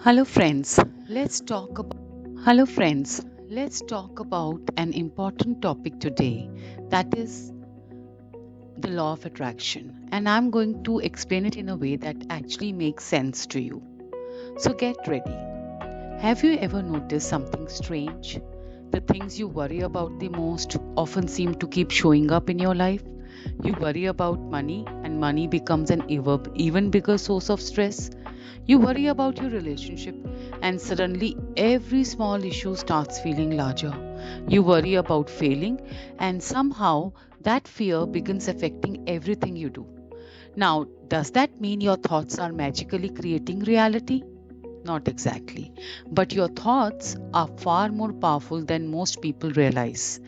Hello friends, Hello friends, let's talk about an important topic today, that is the law of attraction, and I'm going to explain it in a way that actually makes sense to you. So get ready. Have you ever noticed something strange? The things you worry about the most often seem to keep showing up in your life. You worry about money, and money becomes an even bigger source of stress. You worry about your relationship, and suddenly every small issue starts feeling larger. You worry about failing, and somehow that fear begins affecting everything you do. Now, does that mean your thoughts are magically creating reality? Not exactly. But your thoughts are far more powerful than most people realize.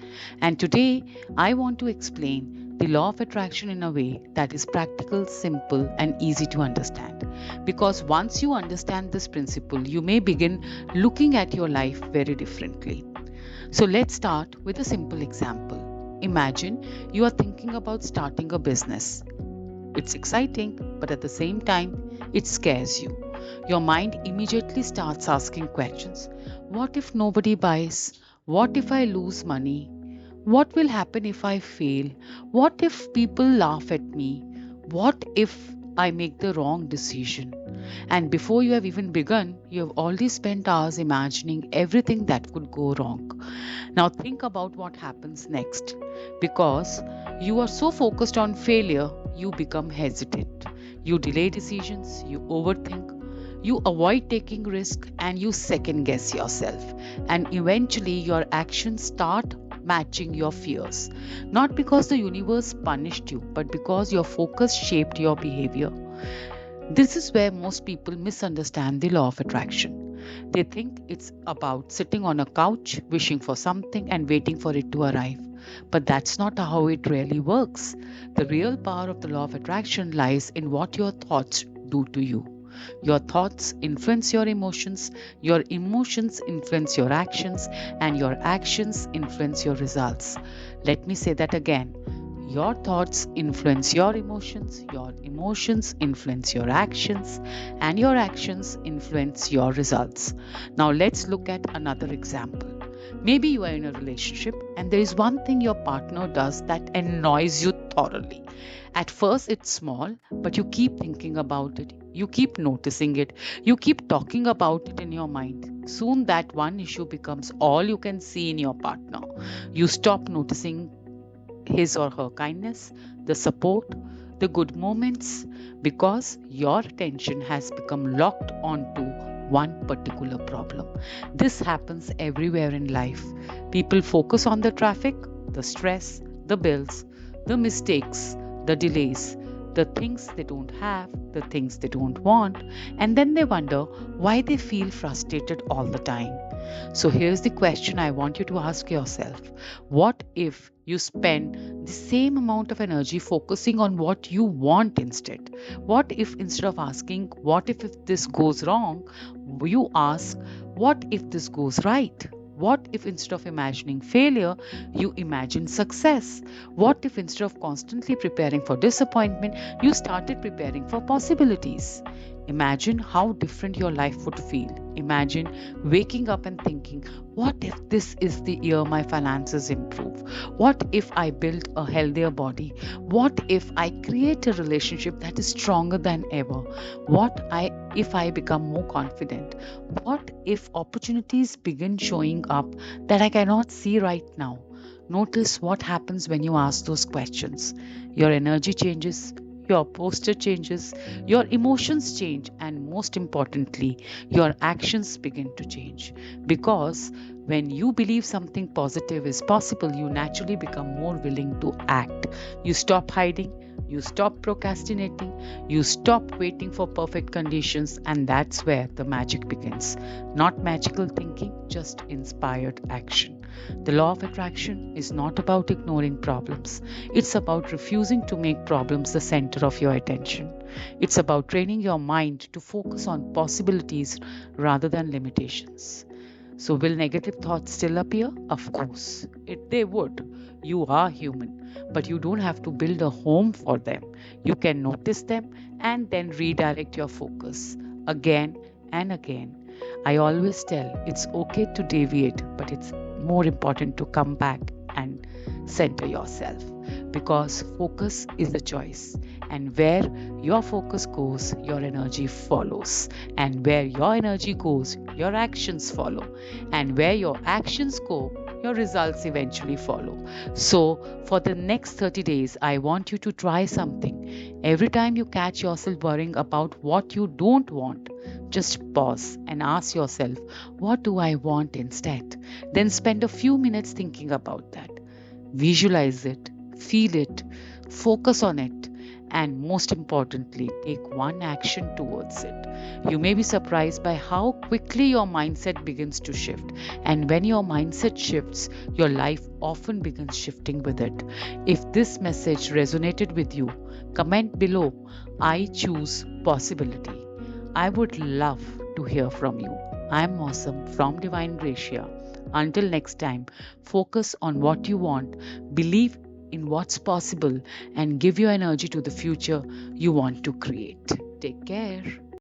And today, I want to explain the law of attraction in a way that is practical, simple, and easy to understand. Because once you understand this principle, you may begin looking at your life very differently. So let's start with a simple example. Imagine you are thinking about starting a business. It's exciting, but at the same time, it scares you. Your mind immediately starts asking questions. What if nobody buys? What if I lose money? What will happen if I fail? What if people laugh at me? What if I make the wrong decision? And before you have even begun, you have already spent hours imagining everything that could go wrong. Now think about what happens next. Because you are so focused on failure, you become hesitant. You delay decisions, you overthink, you avoid taking risk, and you second guess yourself. And eventually your actions start matching your fears. Not because the universe punished you, but because your focus shaped your behavior. This is where most people misunderstand the law of attraction. They think it's about sitting on a couch, wishing for something, and waiting for it to arrive. But that's not how it really works. The real power of the law of attraction lies in what your thoughts do to you. Your thoughts influence your emotions influence your actions, and your actions influence your results. Let me say that again. Your thoughts influence your emotions influence your actions, and your actions influence your results. Now, let's look at another example. Maybe you are in a relationship and there is one thing your partner does that annoys you thoroughly. At first, it's small, but you keep thinking about it, you keep noticing it, you keep talking about it in your mind. Soon, that one issue becomes all you can see in your partner. You stop noticing his or her kindness, the support, the good moments, because your attention has become locked onto one particular problem. This happens everywhere in life. People focus on the traffic, the stress, the bills, the mistakes, the delays, the things they don't have, the things they don't want, and then they wonder why they feel frustrated all the time. So here's the question I want you to ask yourself. What if you spend the same amount of energy focusing on what you want instead? What if instead of asking, what if this goes wrong, you ask, what if this goes right? What if instead of imagining failure, you imagine success? What if instead of constantly preparing for disappointment, you started preparing for possibilities? Imagine how different your life would feel. Imagine waking up and thinking, what if this is the year my finances improve? What if I build a healthier body? What if I create a relationship that is stronger than ever? If I become more confident? What if opportunities begin showing up that I cannot see right now? Notice what happens when you ask those questions. Your energy changes, your posture changes, your emotions change, and most importantly, your actions begin to change. Because when you believe something positive is possible, you naturally become more willing to act. You stop hiding, you stop procrastinating, you stop waiting for perfect conditions, and that's where the magic begins. Not magical thinking, just inspired action. The law of attraction is not about ignoring problems. It's about refusing to make problems the center of your attention. It's about training your mind to focus on possibilities rather than limitations. So, will negative thoughts still appear? Of course, they would. You are human, but you don't have to build a home for them. You can notice them and then redirect your focus again and again. I always tell it's okay to deviate, but it's more important to come back and center yourself, because focus is a choice, and where your focus goes, your energy follows, and where your energy goes, your actions follow, and where your actions go, your results eventually follow. So, for the next 30 days, I want you to try something. Every time you catch yourself worrying about what you don't want, just pause and ask yourself, what do I want instead? Then spend a few minutes thinking about that. Visualize it, feel it, focus on it, and most importantly, take one action towards it. You may be surprised by how quickly your mindset begins to shift. And when your mindset shifts, your life often begins shifting with it. If this message resonated with you, comment below, I choose possibility. I would love to hear from you. I'm Awesome from Divine Gracia. Until next time, focus on what you want, believe in what's possible, and give your energy to the future you want to create. Take care.